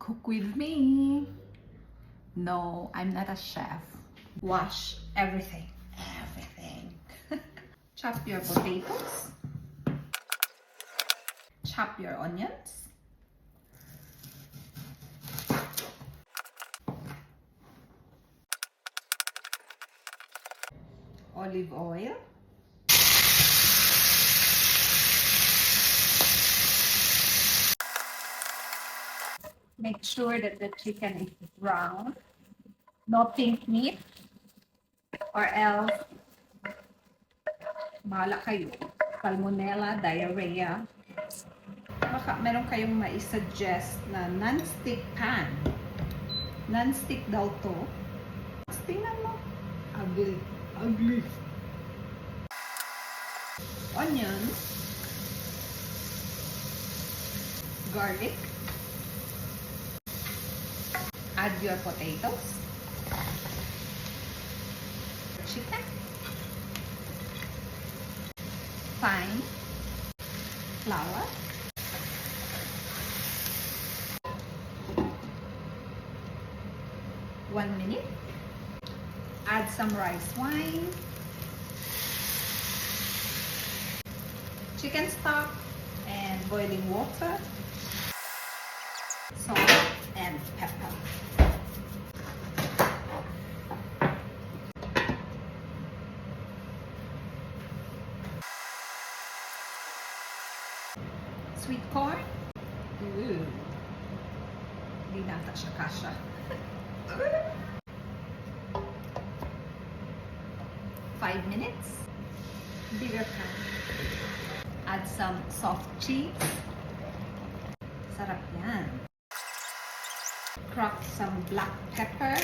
Cook with me. No, I'm not a chef. Wash everything. Everything. Chop your potatoes. Chop your onions. Olive oil. Make sure that the chicken is brown. No pink meat. Or else, bahala kayo. Salmonella, diarrhea. Baka meron kayong mai-suggest na non-stick pan. Non-stick daw to. Tingnan mo. Ugly. Ugly. Onions. Garlic. Add your potatoes. Chicken. Fine. Flour. One minute. Add some rice wine. Chicken stock and boiling water. Salt and pepper. Sweet corn. Ooh. Hindi nata siya kasha. 5 minutes. Bigger pan. Add some soft cheese. Sarap yan. Crack some black pepper.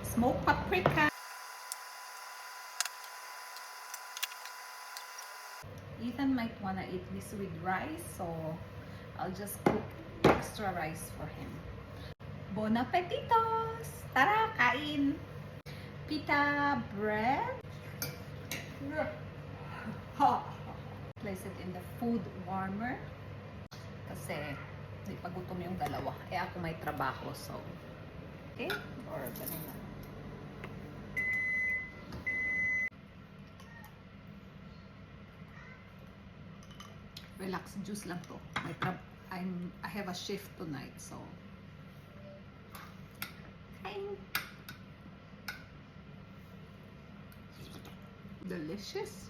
Smoked paprika. Ethan might wanna eat this with rice, so I'll just cook extra rice for him. Bon appetitos! Tara, kain! Pita bread. Place it in the food warmer. Kasi di pagutom yung dalawa. Eh ako may trabaho, so okay? Or ganun na. Relax juice lang to. I have a shift tonight, so delicious.